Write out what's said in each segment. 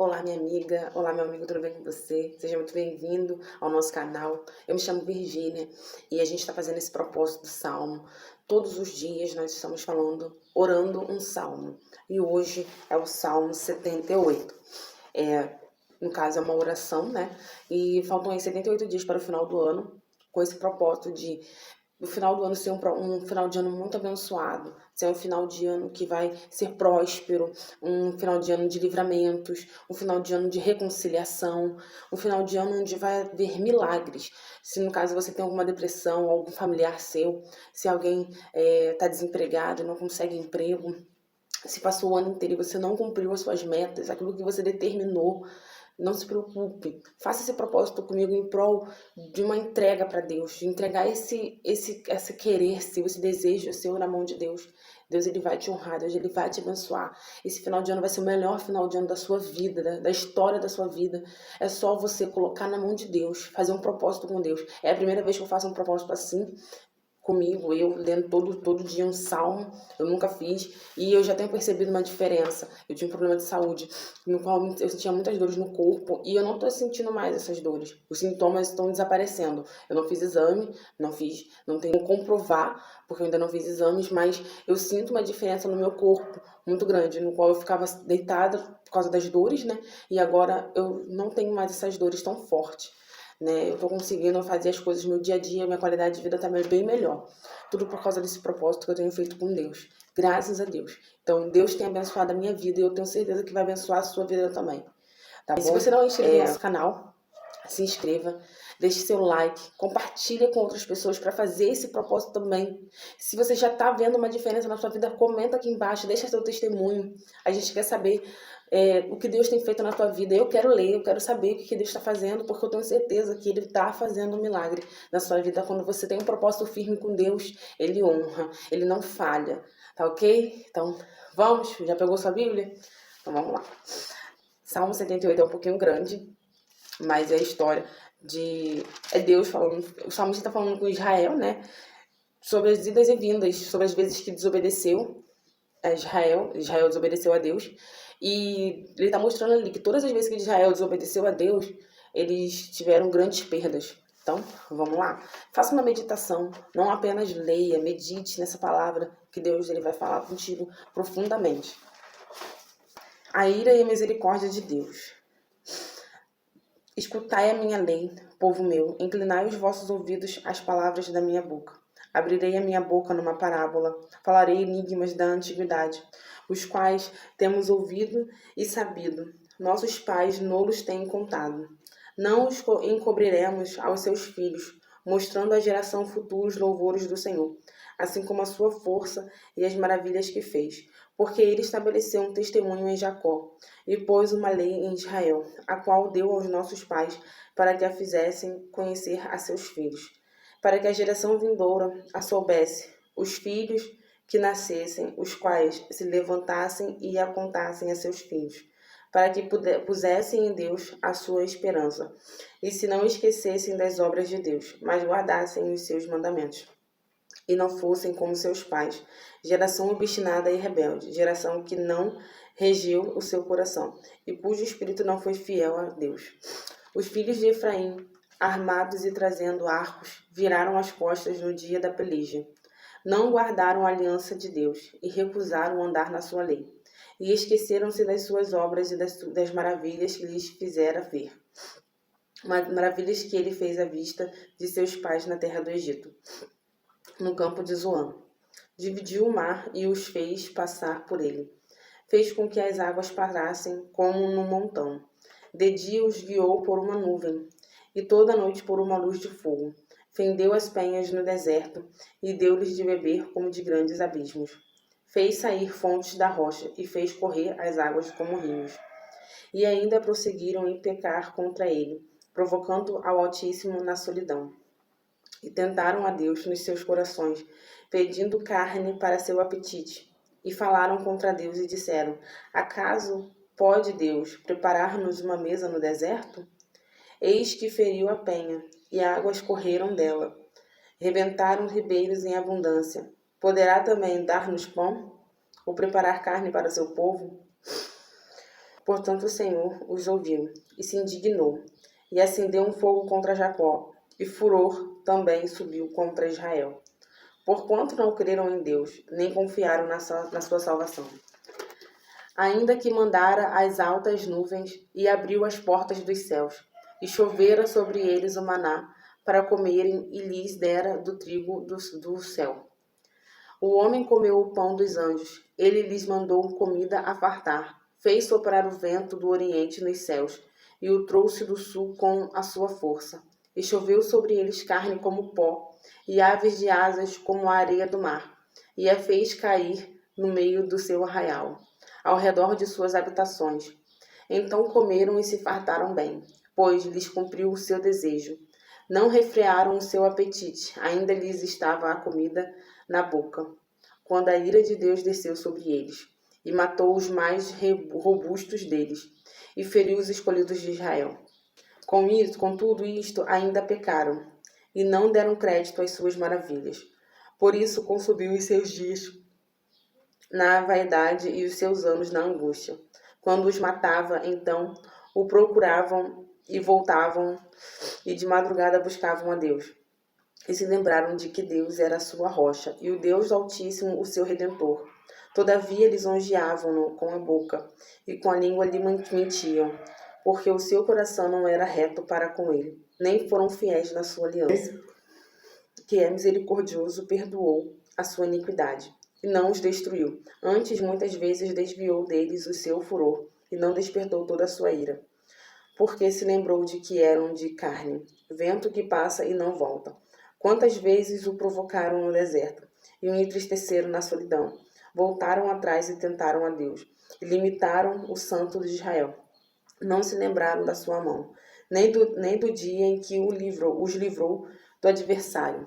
Olá, minha amiga. Olá, meu amigo, tudo bem com você? Seja muito bem-vindo ao nosso canal. Eu me chamo Virgínia e a gente está fazendo esse propósito do Salmo. Todos os dias nós estamos orando um Salmo. E hoje é o Salmo 78. No caso, é uma oração, né? E faltam aí 78 dias para o final do ano, com esse propósito de o final do ano ser um final de ano muito abençoado, ser um final de ano que vai ser próspero, um final de ano de livramentos, um final de ano de reconciliação, um final de ano onde vai haver milagres. Se no caso você tem alguma depressão, algum familiar seu, se alguém está desempregado e não consegue emprego, se passou o ano inteiro e você não cumpriu as suas metas, aquilo que você determinou, não se preocupe. Faça esse propósito comigo em prol de uma entrega para Deus, de entregar esse querer seu, esse desejo seu na mão de Deus. Deus, ele vai te honrar, Deus, ele vai te abençoar. Esse final de ano vai ser o melhor final de ano da sua vida, da história da sua vida. É só você colocar na mão de Deus, fazer um propósito com Deus. É a primeira vez que eu faço um propósito assim, comigo, eu lendo todo dia um salmo, eu nunca fiz, e eu já tenho percebido uma diferença. Eu tinha um problema de saúde, no qual eu sentia muitas dores no corpo, e eu não estou sentindo mais essas dores. Os sintomas estão desaparecendo. Eu não fiz exame, não tenho como comprovar, porque eu ainda não fiz exames, mas eu sinto uma diferença no meu corpo muito grande, no qual eu ficava deitada por causa das dores, né? E agora eu não tenho mais essas dores tão fortes. Né? Eu tô conseguindo fazer as coisas no dia a dia, minha qualidade de vida tá bem melhor. Tudo por causa desse propósito que eu tenho feito com Deus. Graças a Deus. Então, Deus tem abençoado a minha vida e eu tenho certeza que vai abençoar a sua vida também. Tá bom? E se você não é inscrito no nosso canal, se inscreva, deixe seu like, compartilhe com outras pessoas para fazer esse propósito também. Se você já está vendo uma diferença na sua vida, comenta aqui embaixo, deixa seu testemunho. A gente quer saber o que Deus tem feito na tua vida. Eu quero ler, eu quero saber o que Deus está fazendo, porque eu tenho certeza que Ele está fazendo um milagre na sua vida. Quando você tem um propósito firme com Deus, Ele honra, Ele não falha. Tá ok? Então, vamos? Já pegou sua Bíblia? Então, vamos lá. Salmo 78 é um pouquinho grande, mas é a história de... É Deus falando... O salmista está falando com Israel, né? Sobre as idas e vindas, sobre as vezes que desobedeceu a Israel desobedeceu a Deus. E ele está mostrando ali que todas as vezes que Israel desobedeceu a Deus, eles tiveram grandes perdas. Então, vamos lá. Faça uma meditação, não apenas leia, medite nessa palavra que Deus ele vai falar contigo profundamente. A ira e a misericórdia de Deus. Escutai a minha lei, povo meu, inclinai os vossos ouvidos às palavras da minha boca. Abrirei a minha boca numa parábola, falarei enigmas da antiguidade, os quais temos ouvido e sabido. Nossos pais nolos têm contado. Não os encobriremos aos seus filhos, mostrando à geração futura os louvores do Senhor, assim como a sua força e as maravilhas que fez. Porque ele estabeleceu um testemunho em Jacó, e pôs uma lei em Israel, a qual deu aos nossos pais, para que a fizessem conhecer a seus filhos, para que a geração vindoura a soubesse, os filhos que nascessem, os quais se levantassem e a contassem a seus filhos, para que pusessem em Deus a sua esperança, e se não esquecessem das obras de Deus, mas guardassem os seus mandamentos, e não fossem como seus pais, geração obstinada e rebelde, geração que não regiu o seu coração, e cujo espírito não foi fiel a Deus. Os filhos de Efraim, armados e trazendo arcos, viraram as costas no dia da peleja. Não guardaram a aliança de Deus, e recusaram andar na sua lei. E esqueceram-se das suas obras e das maravilhas que lhes fizera ver. Maravilhas que ele fez à vista de seus pais na terra do Egito, no campo de Zoan. Dividiu o mar e os fez passar por ele. Fez com que as águas parassem como num montão. De dia os guiou por uma nuvem, e toda noite por uma luz de fogo. Fendeu as penhas no deserto, e deu-lhes de beber como de grandes abismos. Fez sair fontes da rocha, e fez correr as águas como rios. E ainda prosseguiram em pecar contra ele, provocando ao Altíssimo na solidão. E tentaram a Deus nos seus corações, pedindo carne para seu apetite. E falaram contra Deus e disseram: acaso pode Deus preparar-nos uma mesa no deserto? Eis que feriu a penha, e águas correram dela. Rebentaram ribeiros em abundância. Poderá também dar-nos pão? Ou preparar carne para seu povo? Portanto o Senhor os ouviu e se indignou, e acendeu um fogo contra Jacó, e furor também subiu contra Israel, porquanto não creram em Deus, nem confiaram na sua salvação. Ainda que mandara as altas nuvens e abriu as portas dos céus, e chovera sobre eles o maná para comerem, e lhes dera do trigo do céu. O homem comeu o pão dos anjos, ele lhes mandou comida a fartar, fez soprar o vento do oriente nos céus, e o trouxe do sul com a sua força. E choveu sobre eles carne como pó, e aves de asas como a areia do mar, e a fez cair no meio do seu arraial, ao redor de suas habitações. Então comeram e se fartaram bem, pois lhes cumpriu o seu desejo. Não refrearam o seu apetite, ainda lhes estava a comida na boca, quando a ira de Deus desceu sobre eles, e matou os mais robustos deles, e feriu os escolhidos de Israel. Com tudo isto, ainda pecaram, e não deram crédito às suas maravilhas. Por isso consumiu os seus dias na vaidade e os seus anos na angústia. Quando os matava, então o procuravam e voltavam, e de madrugada buscavam a Deus. E se lembraram de que Deus era a sua rocha, e o Deus Altíssimo o seu Redentor. Todavia lisonjeavam-no com a boca, e com a língua lhe mentiam, porque o seu coração não era reto para com ele, nem foram fiéis na sua aliança. Que é misericordioso, perdoou a sua iniquidade, e não os destruiu. Antes, muitas vezes, desviou deles o seu furor, e não despertou toda a sua ira. Porque se lembrou de que eram de carne, vento que passa e não volta. Quantas vezes o provocaram no deserto, e o entristeceram na solidão. Voltaram atrás e tentaram a Deus, e limitaram o Santo de Israel. Não se lembraram da sua mão, nem do dia em que os livrou do adversário.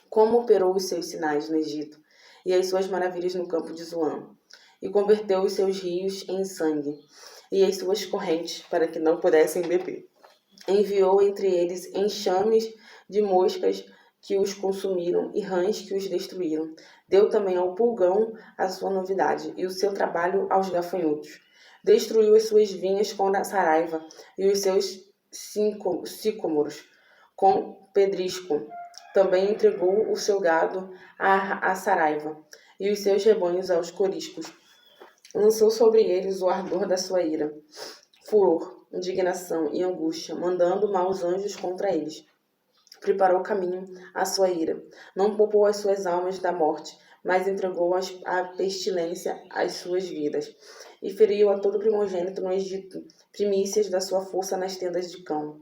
Como operou os seus sinais no Egito, e as suas maravilhas no campo de Zoan, e converteu os seus rios em sangue, e as suas correntes, para que não pudessem beber. Enviou entre eles enxames de moscas que os consumiram e rãs que os destruíram. Deu também ao pulgão a sua novidade e o seu trabalho aos gafanhotos. Destruiu as suas vinhas com a saraiva e os seus sicômoros com pedrisco. Também entregou o seu gado à saraiva e os seus rebanhos aos coriscos. Lançou sobre eles o ardor da sua ira, furor, indignação e angústia, mandando maus anjos contra eles. Preparou caminho à sua ira, não poupou as suas almas da morte, mas entregou à pestilência as suas vidas, e feriu a todo primogênito no Egito, primícias da sua força nas tendas de cão.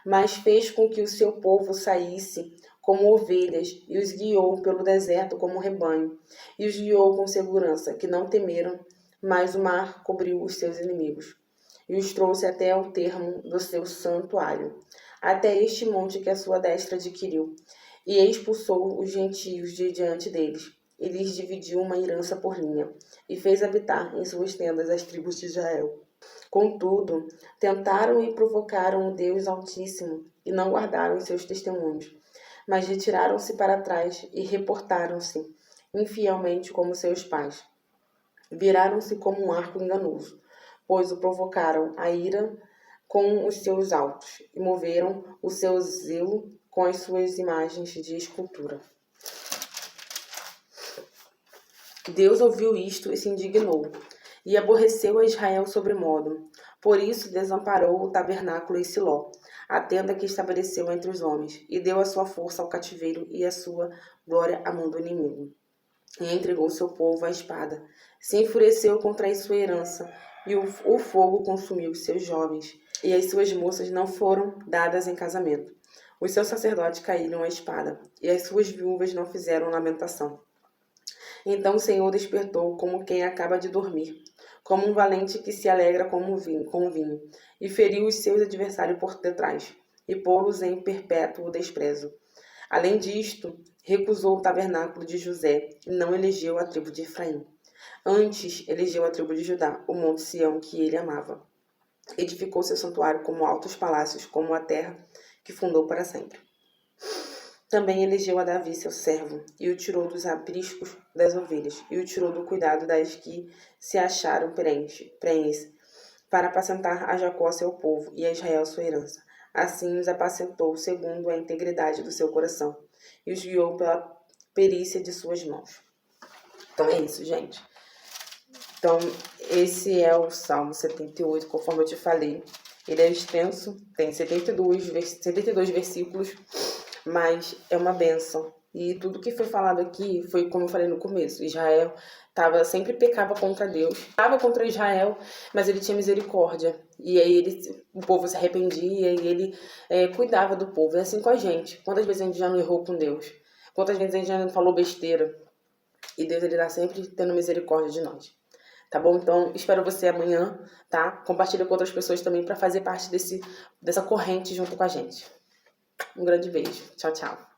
Mas fez com que o seu povo saísse como ovelhas, e os guiou pelo deserto como rebanho, e os guiou com segurança, que não temeram, mas o mar cobriu os seus inimigos, e os trouxe até ao termo do seu santuário, até este monte que a sua destra adquiriu, e expulsou os gentios de diante deles, e lhes dividiu uma herança por linha, e fez habitar em suas tendas as tribos de Israel. Contudo, tentaram e provocaram o Deus Altíssimo, e não guardaram os seus testemunhos, mas retiraram-se para trás e reportaram-se infielmente como seus pais. Viraram-se como um arco enganoso, pois o provocaram a ira com os seus altos, e moveram o seu zelo com as suas imagens de escultura. Deus ouviu isto e se indignou, e aborreceu a Israel sobremodo. Por isso desamparou o tabernáculo em Siló, a tenda que estabeleceu entre os homens, e deu a sua força ao cativeiro e a sua glória à mão do inimigo. E entregou seu povo à espada. Se enfureceu contra a sua herança, e o fogo consumiu os seus jovens, e as suas moças não foram dadas em casamento. Os seus sacerdotes caíram à espada, e as suas viúvas não fizeram lamentação. Então o Senhor despertou como quem acaba de dormir, como um valente que se alegra com o vinho, e feriu os seus adversários por detrás, e pô-los em perpétuo desprezo. Além disto, recusou o tabernáculo de José, e não elegeu a tribo de Efraim. Antes, elegeu a tribo de Judá, o monte Sião que ele amava. Edificou seu santuário como altos palácios, como a terra que fundou para sempre. Também elegeu a Davi, seu servo, e o tirou dos apriscos das ovelhas, e o tirou do cuidado das que se acharam prenhes, para apacentar a Jacó, seu povo, e a Israel, sua herança. Assim os apacentou segundo a integridade do seu coração, e os guiou pela perícia de suas mãos. Então é isso, gente. Então, esse é o Salmo 78, conforme eu te falei. Ele é extenso, tem 72 versículos, mas é uma bênção. E tudo que foi falado aqui foi como eu falei no começo. Israel sempre pecava contra Deus, pecava contra Israel, mas ele tinha misericórdia. E aí o povo se arrependia e ele cuidava do povo. É assim com a gente. Quantas vezes a gente já não errou com Deus? Quantas vezes a gente já não falou besteira? E Deus, ele tá sempre tendo misericórdia de nós. Tá bom? Então, espero você amanhã, tá? Compartilha com outras pessoas também para fazer parte dessa corrente junto com a gente. Um grande beijo. Tchau, tchau.